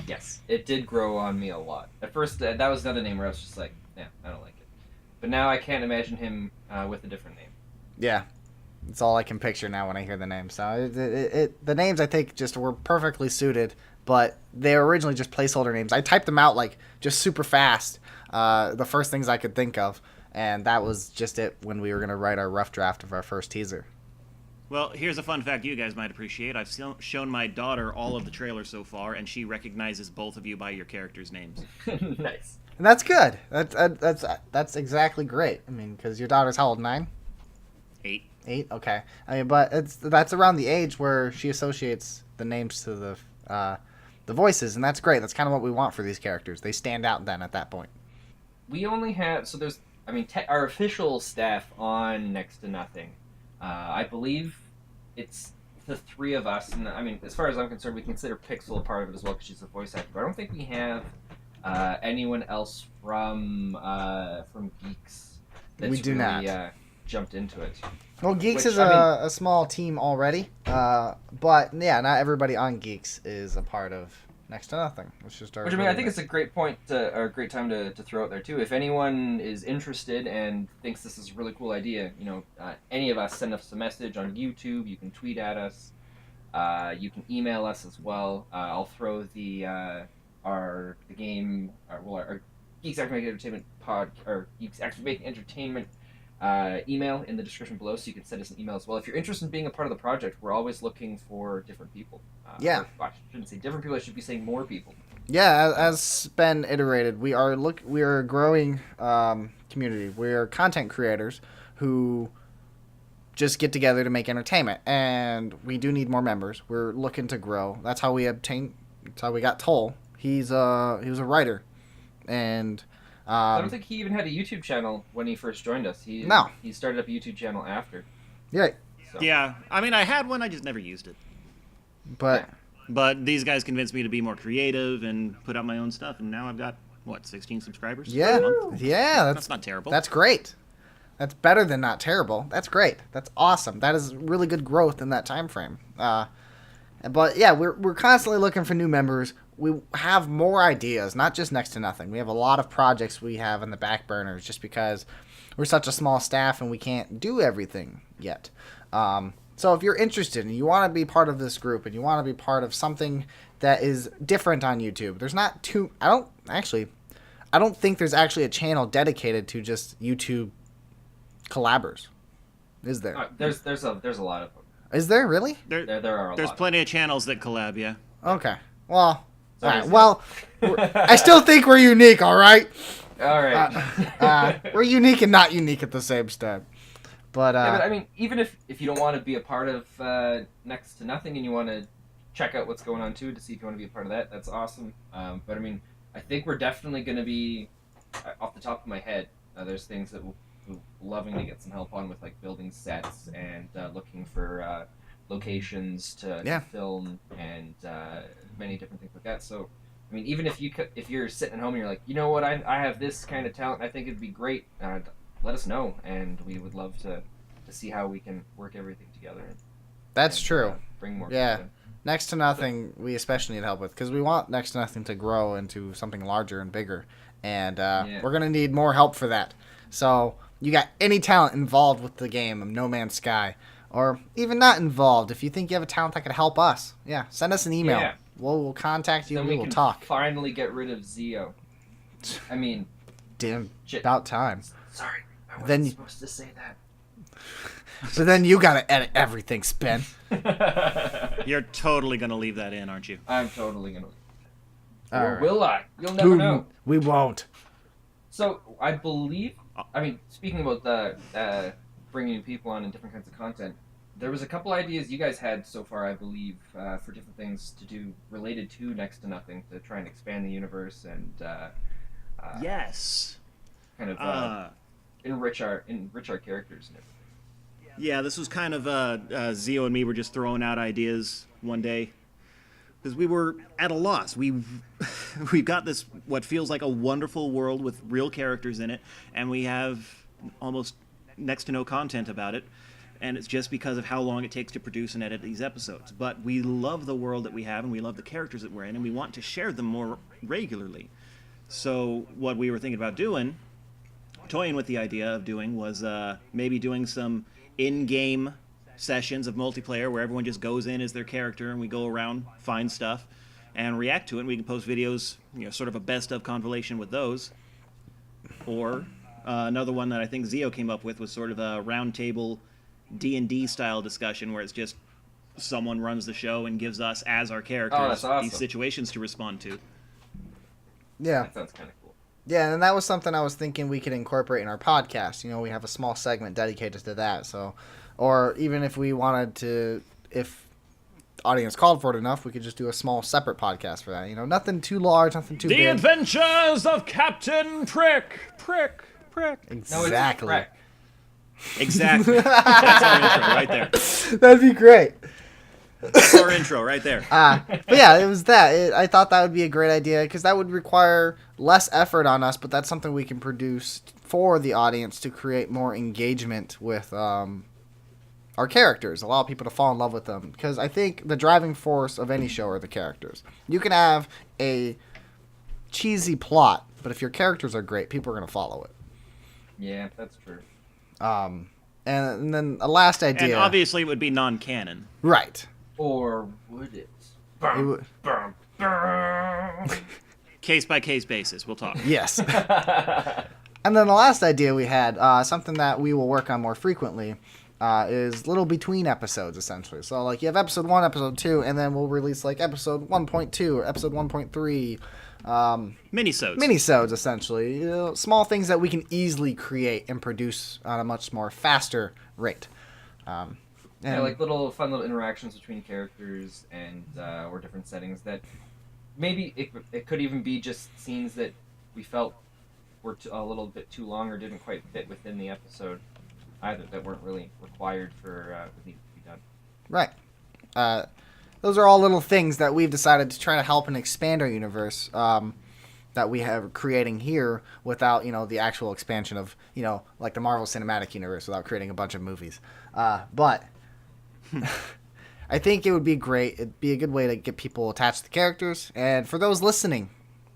Yes, it did grow on me a lot. At first, that was another name where I was just like, yeah, I don't like it. But now I can't imagine him with a different name. Yeah, it's all I can picture now when I hear the name. So the names I think just were perfectly suited, but they were originally just placeholder names. I typed them out like just super fast, the first things I could think of, and that was just it when we were gonna write our rough draft of our first teaser. Well, here's a fun fact you guys might appreciate. I've shown my daughter all of the trailers so far, and she recognizes both of you by your characters' names. Nice. And that's good. That's exactly great. I mean, because your daughter's how old? 9? 8. 8. Okay. I mean, but that's around the age where she associates the names to the voices, and that's great. That's kind of what we want for these characters. They stand out then at that point. We only have our official staff on Next to Nothing. I believe it's the 3 of us, and I mean, as far as I'm concerned, we consider Pixel a part of it as well because she's a voice actor. But I don't think we have anyone else from Geeks. That's We do really, not. Jumped into it. Well, Geeks Which, is I mean- a small team already, but yeah, not everybody on Geeks is a part of Next to Nothing. Which I think it's a great point or a great time to throw out there too. If anyone is interested and thinks this is a really cool idea, any of us, send us a message on YouTube. You can tweet at us. You can email us as well. I'll throw the game our Geeks Activating Entertainment or Geeks Activating Entertainment email in the description below, so you can send us an email as well. If you're interested in being a part of the project, we're always looking for different people. Yeah. I shouldn't say different people. I should be saying more people. Yeah, as Spen iterated, we are a growing community. We are content creators who just get together to make entertainment, and we do need more members. We're looking to grow. That's how we got Toll. He was a writer, and I don't think he even had a YouTube channel when he first joined us. He started up a YouTube channel after. Yeah, So. Yeah, I mean, I had one, I just never used it. but But these guys convinced me to be more creative and put out my own stuff, and now I've got, 16 subscribers? yeah, A month? yeah, That's not terrible. That's great. That's better than not terrible. That's great. That's awesome. That is really good growth in that time frame. But yeah, we're constantly looking for new members. We have more ideas, not just Next to Nothing. We have a lot of projects we have in the back burners just because we're such a small staff and we can't do everything yet. So if you're interested and you want to be part of this group and you want to be part of something that is different on YouTube, there's not too. I don't think there's actually a channel dedicated to just YouTube collabers. Is there? There's a lot of them. Is there really? There are a There's lot. plenty of channels that collab, yeah. Okay. Well, So all right. is- Well, I still think we're unique. All right. All right. We're unique and not unique at the same time. But Yeah, but I mean, even if you don't want to be a part of Next to Nothing and you want to check out what's going on too to see if you want to be a part of that, that's awesome. But I mean, I think we're definitely going to be, off the top of my head, there's things that we're loving to get some help on with, like building sets and looking for locations to film and many different things like that. So, I mean, even if you're sitting at home and you're like, you know what, I have this kind of talent, I think it'd be great. Let us know, and we would love to see how we can work everything together. that's true. Bring more. Yeah. people in. Next to Nothing, we especially need help with because we want Next to Nothing to grow into something larger and bigger, and we're gonna need more help for that. So you got any talent involved with the game of No Man's Sky, or even not involved, if you think you have a talent that could help us, send us an email. Yeah. We'll contact you Then and we we will can talk. finally get rid of Zio. I mean, Damn, shit. about time. Sorry, I wasn't Then- supposed to say But then you gotta edit everything, Spen. that. You're totally going to leave that in, aren't you? I'm totally gonna. All Or right. will I? You'll never know. We won't. So I believe. I mean, speaking about the bringing people on and different kinds of content, there was a couple ideas you guys had so far, I believe, for different things to do related to Next to Nothing to try and expand the universe and Yes. kind of enrich our characters and everything. Yeah, this was kind of Zio and me were just throwing out ideas one day because we were at a loss. We've got this what feels like a wonderful world with real characters in it, and we have almost next to no content about it. And it's just because of how long it takes to produce and edit these episodes. But we love the world that we have, and we love the characters that we're in, and we want to share them more regularly. So what we were thinking about doing, toying with the idea of doing, was maybe doing some in-game sessions of multiplayer where everyone just goes in as their character, and we go around, find stuff, and react to it. And we can post videos, sort of a best-of compilation with those. Or another one that I think Zio came up with was sort of a roundtable D&D style discussion where it's just someone runs the show and gives us, as our characters, that's awesome. these situations to respond to. Yeah. That sounds kind of cool. Yeah, and that was something I was thinking we could incorporate in our podcast. We have a small segment dedicated to that. So, or even if we wanted to, if audience called for it enough, we could just do a small separate podcast for that. Nothing too large, nothing too big. The Adventures of Captain Prick. Prick. Exactly. No, it's Exactly. That's our intro right there. That'd be great. That's our intro right there. But yeah, it was that. I thought that would be a great idea because that would require less effort on us, but that's something we can produce for the audience to create more engagement with our characters, allow people to fall in love with them. Because I think the driving force of any show are the characters. You can have a cheesy plot, but if your characters are great, people are going to follow it. Yeah, that's true. And then a last idea. And obviously it would be non-canon. Right. Or would it? It would- Case-by-case basis, we'll talk. Yes. And then the last idea we had, something that we will work on more frequently, is little between episodes, essentially. So, like, you have episode 1, episode 2, and then we'll release, like, episode 1.2 or episode 1.3. Minisodes, essentially. Small things that we can easily create and produce on a much more faster rate. Yeah, like fun little interactions between characters and or different settings that maybe it could even be just scenes that we felt were a little bit too long or didn't quite fit within the episode either, that weren't really required for what needed to be done. Right. Those are all little things that we've decided to try to help and expand our universe that we have creating here without, the actual expansion of, like the Marvel Cinematic Universe without creating a bunch of movies. But I think it would be great. It'd be a good way to get people attached to the characters. And for those listening,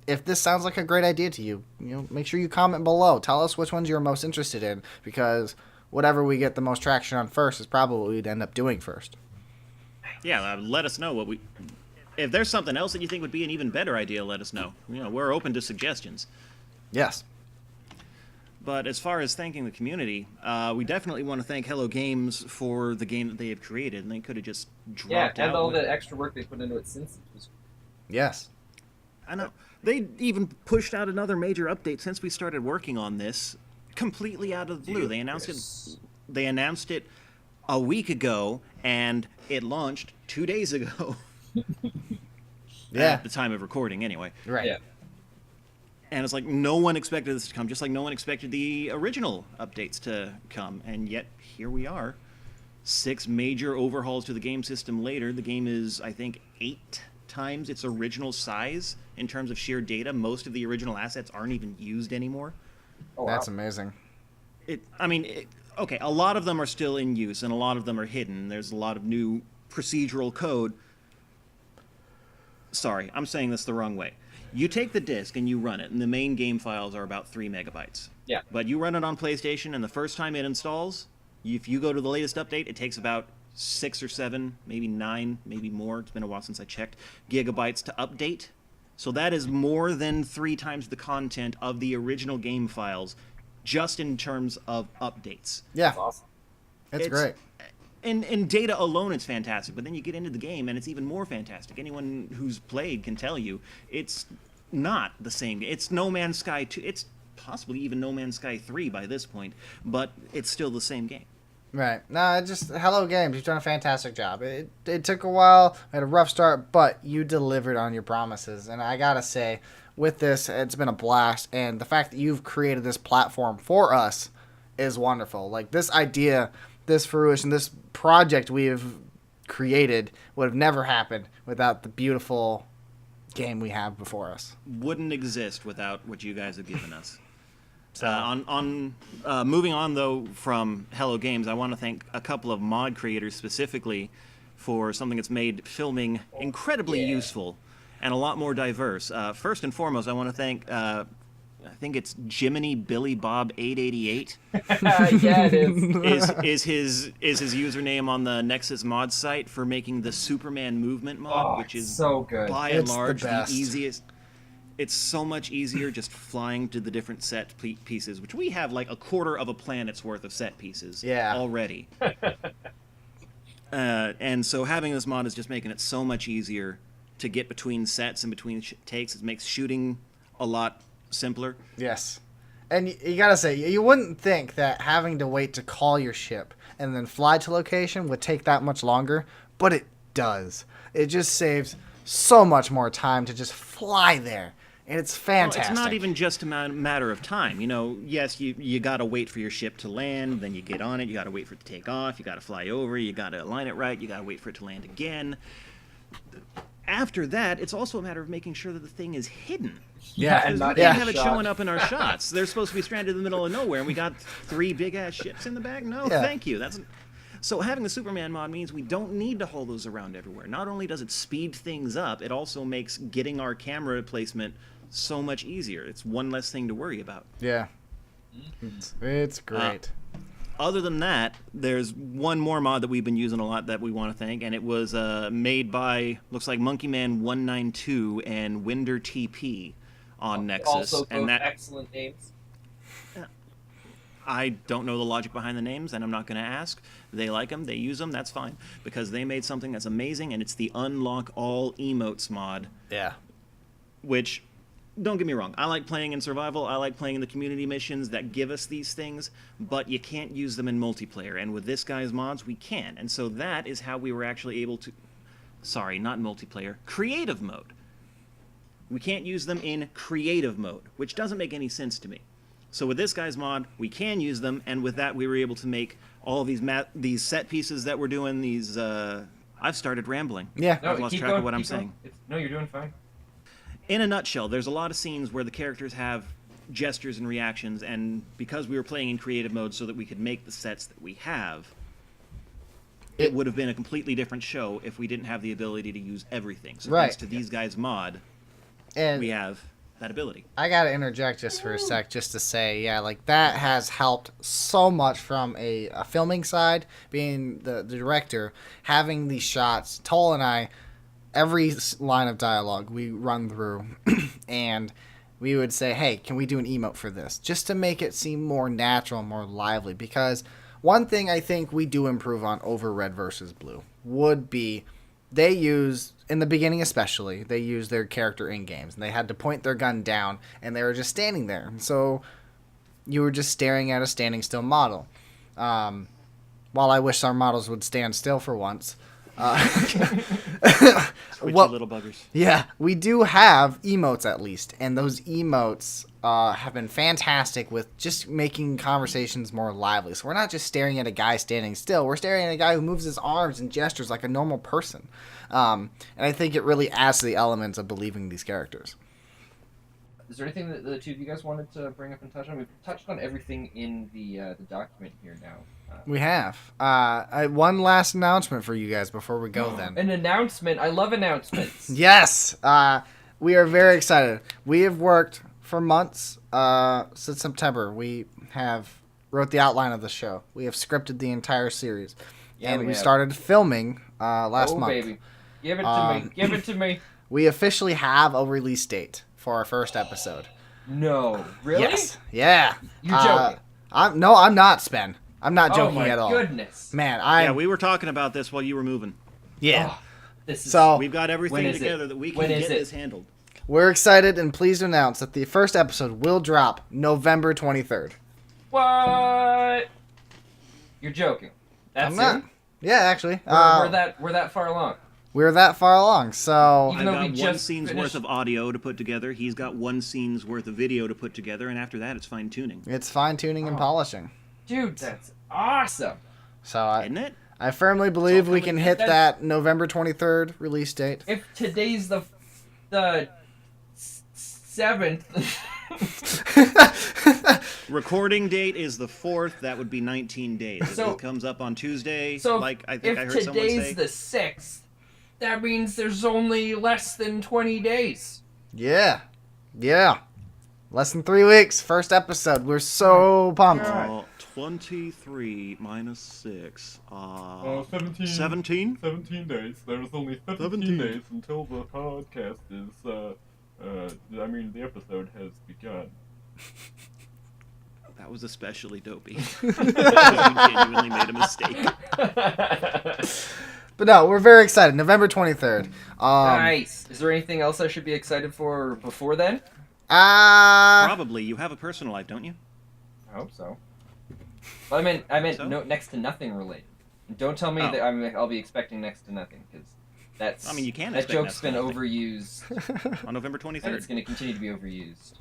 if this sounds like a great idea to you, make sure you comment below. Tell us which ones you're most interested in, because whatever we get the most traction on first is probably what we'd end up doing first. Yeah, let us know if there's something else that you think would be an even better idea, let us know. We're open to suggestions. Yes. But as far as thanking the community, we definitely want to thank Hello Games for the game that they have created, and they could have just dropped out. And all the extra work they put into it since it was... Yes. I know. They even pushed out another major update since we started working on this, completely out of the blue. They announced it a week ago, and it launched 2 days ago. Yeah. At the time of recording, anyway. Right. Yeah. And it's like no one expected this to come, just like no one expected the original updates to come. And yet, here we are. 6 major overhauls to the game system later. The game is, I think, 8 times its original size in terms of sheer data. Most of the original assets aren't even used anymore. Oh, wow. That's amazing. Okay, a lot of them are still in use, and a lot of them are hidden. There's a lot of new procedural code. Sorry, I'm saying this the wrong way. You take the disk and you run it, and the main game files are about 3 megabytes. Yeah. But you run it on PlayStation, and the first time it installs, if you go to the latest update, it takes about 6 or 7, maybe 9, maybe more. It's been a while since I checked. Gigabytes to update. So that is more than 3 times the content of the original game files, just in terms of updates. Yeah. That's awesome. It's great. In data alone, it's fantastic, but then you get into the game, and it's even more fantastic. Anyone who's played can tell you it's not the same. It's No Man's Sky 2. It's possibly even No Man's Sky 3 by this point, but it's still the same game. Right. No, Hello Games, you've done a fantastic job. It took a while, had a rough start, but you delivered on your promises. And I gotta say, with this, it's been a blast, and the fact that you've created this platform for us is wonderful. Like, this idea, this fruition, this project we have created would have never happened without the beautiful game we have before us. Wouldn't exist without what you guys have given us. So Moving on though from Hello Games, I want to thank a couple of mod creators specifically for something that's made filming incredibly useful and a lot more diverse. First and foremost, I want to thank I think it's Jiminy Billy Bob 888. Yeah, it is. is his username on the Nexus mod site for making the Superman movement mod, which is so good. by and It's the large the best. easiest. It's so much easier just flying to the different set pieces, which we have like a quarter of a planet's worth of set pieces already. And so having this mod is just making it so much easier to get between sets and between takes. It makes shooting a lot simpler. Yes. And you gotta say, you wouldn't think that having to wait to call your ship and then fly to location would take that much longer, but it does. It just saves so much more time to just fly there. And it's fantastic. Well, it's not even just a matter of time. You know, yes, you gotta wait for your ship to land, then you get on it, you gotta wait for it to take off, you gotta fly over, you gotta align it right, you gotta wait for it to land again. After that, it's also a matter of making sure that the thing is hidden. Yeah, and We not can't in have it shot. showing up in our shots. They're supposed to be stranded in the middle of nowhere, and we got 3 big-ass ships in the back? No, Yeah. thank you. So having the Superman mod means we don't need to haul those around everywhere. Not only does it speed things up, it also makes getting our camera placement so much easier. It's one less thing to worry about. Yeah. It's great. Other than that, there's one more mod that we've been using a lot that we want to thank, and it was made by, looks like Monkeyman192 and Winder TP on Nexus. Also, and both that excellent names. I don't know the logic behind the names, and I'm not going to ask. They like them, they use them, that's fine. Because they made something that's amazing, and it's the Unlock All Emotes mod, Yeah. which, don't get me wrong, I like playing in survival, I like playing in the community missions that give us these things, but you can't use them in multiplayer, and with this guy's mods, we can. And so that is how we were actually able to... Sorry, not multiplayer. Creative mode. We can't use them in creative mode, which doesn't make any sense to me. So with this guy's mod, we can use them, and with that we were able to make all of these set pieces that we're doing, these... I've started rambling. Yeah. No, I've lost keep track going, of what I'm keep going. saying. No, you're doing fine. In a nutshell, there's a lot of scenes where the characters have gestures and reactions, and because we were playing in creative mode so that we could make the sets that we have, it would have been a completely different show if we didn't have the ability to use everything. So Right. thanks to these guys' mod, And we have that ability. I gotta interject just for a sec, just to say, yeah, like that has helped so much from a filming side, being the director, having these shots. Toll and I, every line of dialogue we run through, and we would say, hey, can we do an emote for this? Just to make it seem more natural, more lively. Because one thing I think we do improve on over Red versus Blue would be they use, in the beginning especially, they use their character in games. And they had to point their gun down, and they were just standing there. And so you were just staring at a standing still model. While I wish our models would stand still for once. Twitchy What- little buggers. Yeah, we do have emotes at least, and those emotes have been fantastic with just making conversations more lively. So we're not just staring at a guy standing still; we're staring at a guy who moves his arms and gestures like a normal person. And I think it really adds to the elements of believing these characters. Is there anything that the two of you guys wanted to bring up and touch on? We've touched on everything in the document here now. We have one last announcement for you guys before we go. Then An announcement. I love announcements. yes, we are very excited. We have worked for months since September. We have wrote the outline of the show. We have scripted the entire series, Yeah, and we we have. started filming last Oh, month. baby. Give it to me. Give it to me. We officially have a release date for our first episode. No. Really? Yes. Yeah. You're joking. I'm not, Spen. I'm not joking oh my at all. goodness. Man, I Yeah, we were talking about this while you were moving. yeah. Oh, this is So We've got When everything is it? together that we can When is get it? this handled. we're excited and pleased to announce that the first episode will drop November 23rd. what? You're joking. That's I'm not. it. Yeah, actually. We're that far along. We're that far along. So Even I've though we got one just scene's finished- worth of audio to put together. He's got one scene's worth of video to put together, and after that, it's fine tuning, it's fine tuning and Oh. polishing. Dude, that's awesome. So isn't it? I firmly believe we coming- can hit that's- that November 23rd release date. If today's the 7th, Recording date is the 4th. That would be 19 days. If So- it comes up on Tuesday, So like I think I if heard someone today's say. the 6th, that means there's only less than 20 days. Yeah. Less than 3 weeks. First episode. We're so pumped. God. 23 minus 6. 17. 17? 17 days. There's only 17, 17 days until the podcast is, the episode has begun. That was especially dopey. You genuinely made a mistake. But no, we're very excited. November 23rd. Nice. Is there anything else I should be excited for before then? Probably. You have a personal life, don't you? I hope so. Well, I meant So? no, next to nothing related. And don't tell me Oh. that I'll be expecting next to nothing, because that's. I mean, you can That expect joke's next to been nothing. overused, On November and it's 23rd. going to continue to be overused.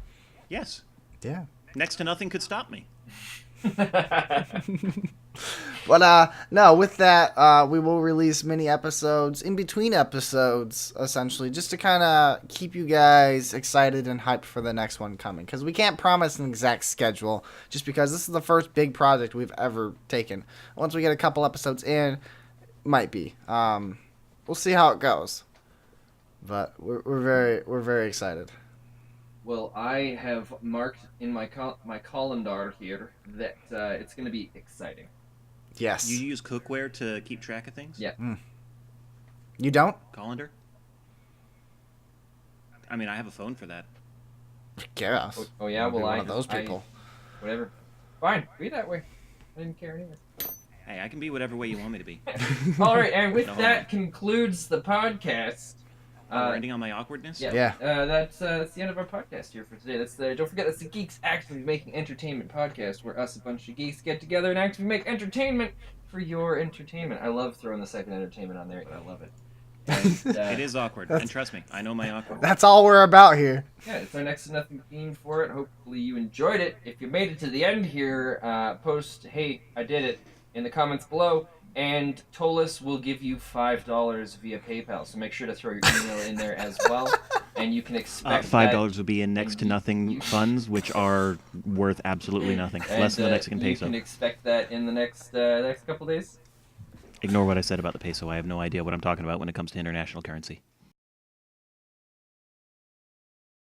Yes. Yeah. Next to nothing could stop me. But no, with that, we will release mini episodes in between episodes, essentially, just to kind of keep you guys excited and hyped for the next one coming. Because we can't promise an exact schedule, just because this is the first big project we've ever taken. Once we get a couple episodes in, might be. We'll see how it goes. But we're very excited. Well, I have marked in my my calendar here that it's going to be exciting. Yes. You use cookware to keep track of things? Yeah. You don't? Colander? I mean, I have a phone for that. Guess. Oh yeah, I'll be well one of those people. Whatever. Fine, be that way. I didn't care anyway. Hey, I can be whatever way you want me to be. All right, and with No. that concludes the podcast. We're ending on my awkwardness? Yeah. Yeah. That's the end of our podcast here for today. Don't forget, that's the Geeks Actively Making Entertainment podcast, where us, a bunch of geeks, get together and actively make entertainment for your entertainment. I love throwing the second entertainment on there. I love it. And, It is awkward, and trust me, I know my awkward. That's all we're about here. Yeah, it's our next to nothing theme for it. Hopefully you enjoyed it. If you made it to the end here, post, "Hey, I did it," in the comments below. And Tolis will give you $5 via PayPal, so make sure to throw your email in there as well. And you can expect $5 would be in next to you- nothing funds, which are worth absolutely nothing. and, Less than the Mexican you peso. can expect that in the next couple days. Ignore what I said about the peso. I have no idea what I'm talking about when it comes to international currency.